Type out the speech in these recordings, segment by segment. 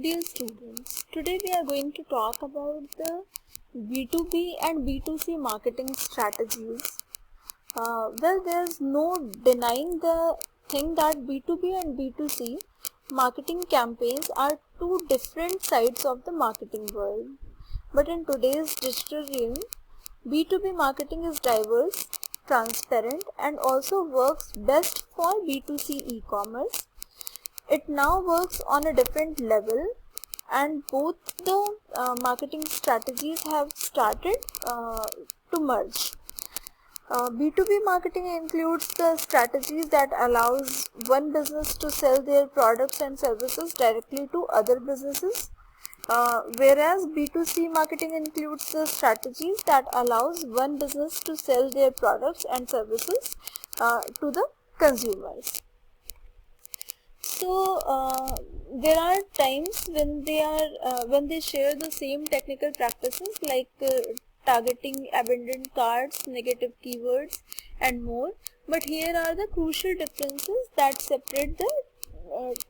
Dear students, today we are going to talk about the B2B and B2C marketing strategies. Well, there's no denying the thing that B2B and B2C marketing campaigns are two different sides of the marketing world. But in today's digital realm, B2B marketing is diverse, transparent, and also works best for B2C e-commerce. It now works on a different level, and both the marketing strategies have started to merge. B2B marketing includes the strategies that allows one business to sell their products and services directly to other businesses, whereas B2C marketing includes the strategies that allows one business to sell their products and services to the consumers. So there are times when they share the same technical practices like targeting abandoned carts, negative keywords, and more. But here are the crucial differences that separate the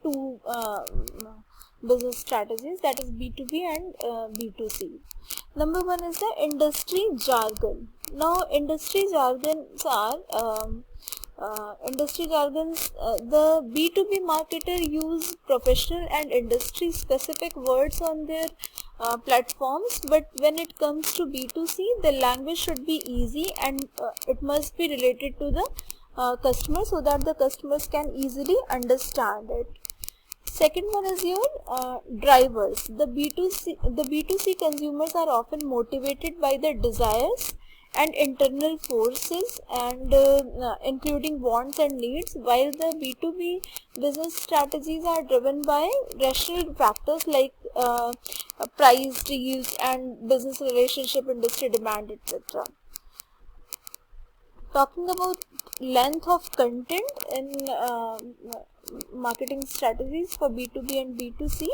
two business strategies, that is B2B and B2C. Number one is the industry jargon. Now, industry jargons are the B2B marketer use professional and industry specific words on their platforms, but when it comes to B2C, the language should be easy and it must be related to the customer so that the customers can easily understand it. Second one is your drivers. The B2C consumers are often motivated by their desires and internal forces and including wants and needs, while the B2B business strategies are driven by rational factors like price, deals, and business relationship, industry demand, etc. Talking about length of content in marketing strategies for B2B and B2C,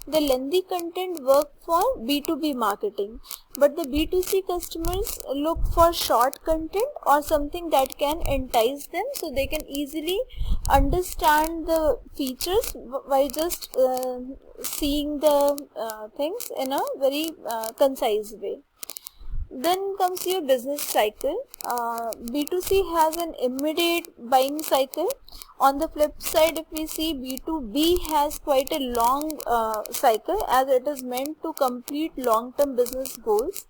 the lengthy content work for B2B marketing, but the B2C customers look for short content or something that can entice them so they can easily understand the features by just seeing the things in a very concise way. Then comes your business cycle. B2C has an immediate buying cycle. On the flip side, if we see, B2B has quite a long cycle, as it is meant to complete long-term business goals.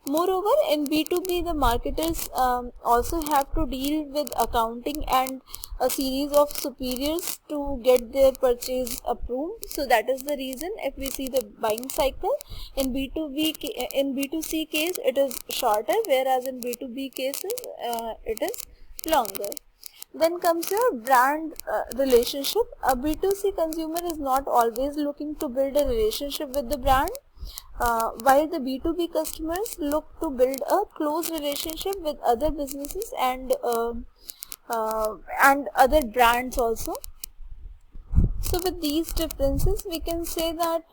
Moreover, in B2B, the marketers also have to deal with accounting and a series of superiors to get their purchase approved. So that is the reason if we see the buying cycle in B2C case it is shorter, whereas in B2B cases it is longer. Then comes your brand relationship. A B2C consumer is not always looking to build a relationship with the brand, while the B2B customers look to build a close relationship with other businesses and other brands also. So with these differences, we can say that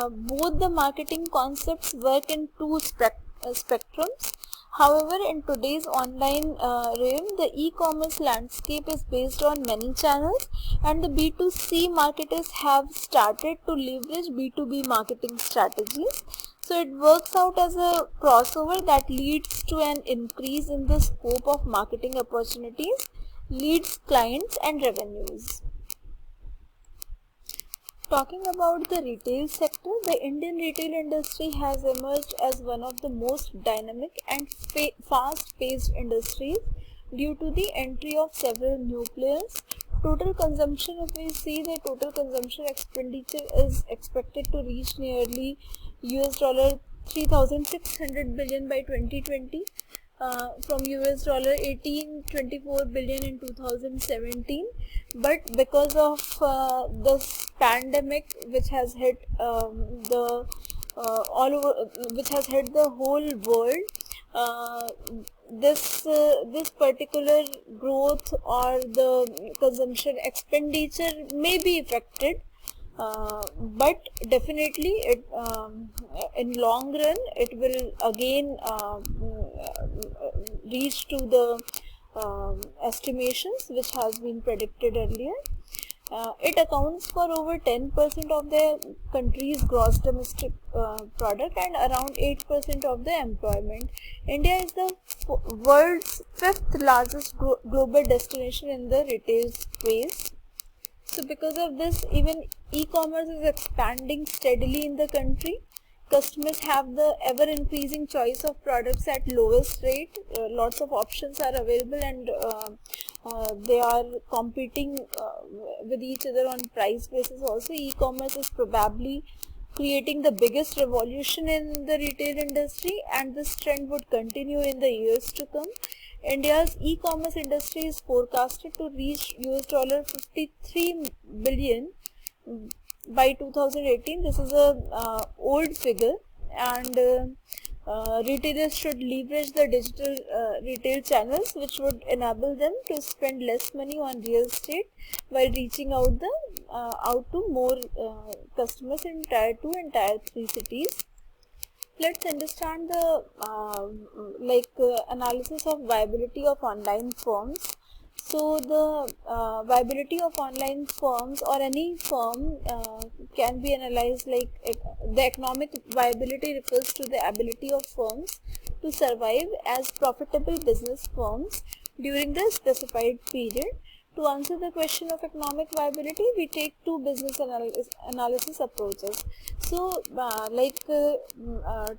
both the marketing concepts work in two spectrums. However, in today's online realm, the e-commerce landscape is based on many channels, and the B2C marketers have started to leverage B2B marketing strategies. So it works out as a crossover that leads to an increase in the scope of marketing opportunities, leads, clients, and revenues. Talking about the retail sector, the Indian retail industry has emerged as one of the most dynamic and fast-paced industries due to the entry of several new players. Total consumption, if we see, the total consumption expenditure is expected to reach nearly $3,600 billion by 2020. From $1824 billion in 2017, but because of this pandemic which has hit the whole world, this particular growth or the consumption expenditure may be affected. But definitely it in long run it will again reach to the estimations which has been predicted earlier. It accounts for over 10% of the country's gross domestic product and around 8% of the employment. India is the world's 5th largest global destination in the retail space. So because of this, even e-commerce is expanding steadily in the country. Customers have the ever increasing choice of products at lowest rate. Lots of options are available, and they are competing with each other on price basis also. E-commerce is probably creating the biggest revolution in the retail industry, and this trend would continue in the years to come. India's e-commerce industry is forecasted to reach $53 billion by 2018. This is a old figure, and retailers should leverage the digital retail channels, which would enable them to spend less money on real estate while reaching out to more customers in Tier 2 and Tier 3 cities. Let's understand the analysis of viability of online firms. So the viability of online firms or any firm can be analyzed like the economic viability refers to the ability of firms to survive as profitable business firms during the specified period. To answer the question of economic viability, we take two business analysis approaches. So, to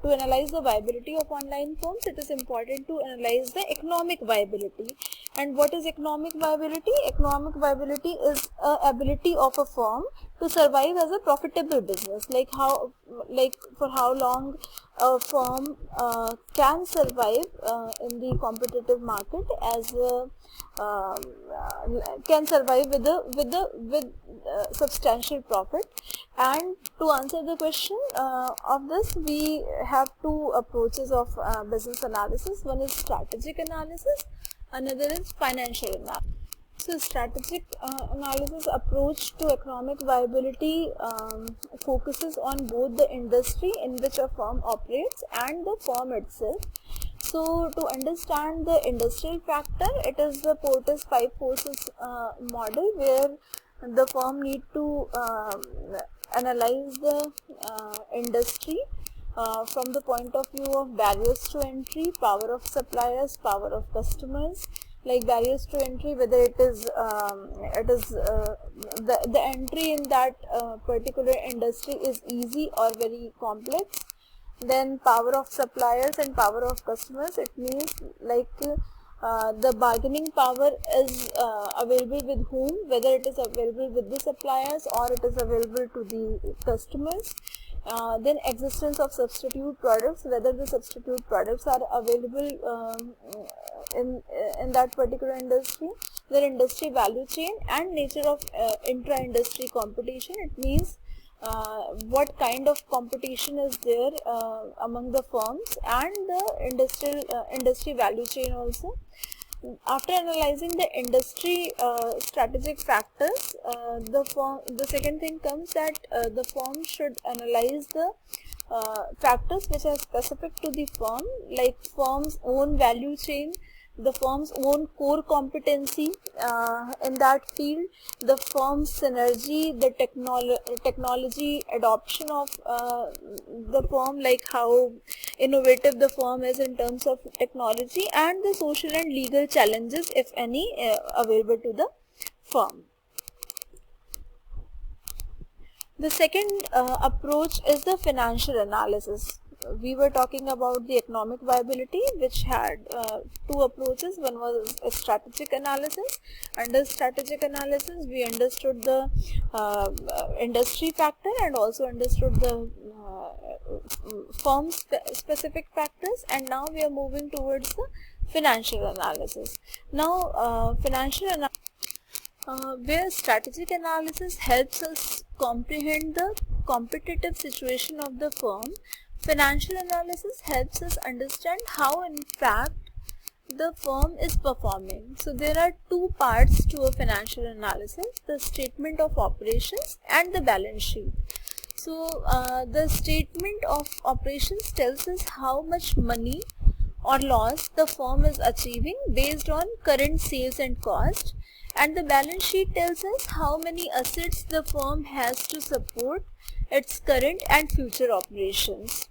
analyze the viability of online firms, it is important to analyze the economic viability. And what is economic viability? Economic viability is a ability of a firm to survive as a profitable business. For how long a firm can survive in the competitive market as can survive with substantial profit. And to answer the question of this, we have two approaches of business analysis. One is strategic analysis, another is financial analysis. So strategic analysis approach to economic viability focuses on both the industry in which a firm operates and the firm itself. So to understand the industrial factor, it is the Porter's 5 forces model, where the firm need to analyze the industry from the point of view of barriers to entry, power of suppliers, power of customers. Like barriers to entry, whether it is the entry in that particular industry is easy or very complex. Then power of suppliers and power of customers, it means the bargaining power is available with whom, whether it is available with the suppliers or it is available to the customers. Then existence of substitute products, whether the substitute products are available in that particular industry. Then industry value chain and nature of intra-industry competition. It means what kind of competition is there among the firms, and the industry value chain also. After analyzing the industry strategic factors, the second thing comes that the firm should analyze the factors which are specific to the firm, like firm's own value chain, the firm's own core competency in that field, the firm's synergy, the technology adoption of the firm, like how innovative the firm is in terms of technology, and the social and legal challenges, if any, available to the firm. The second approach is the financial analysis. We were talking about the economic viability, which had two approaches. One was a strategic analysis. Under strategic analysis, we understood the industry factor and also understood the firm specific factors, and now we are moving towards the financial analysis. Now, financial analysis, where strategic analysis helps us comprehend the competitive situation of the firm, financial analysis helps us understand how in fact the firm is performing. So there are two parts to a financial analysis: the statement of operations and the balance sheet. So the statement of operations tells us how much money or loss the firm is achieving based on current sales and cost, and the balance sheet tells us how many assets the firm has to support its current and future operations.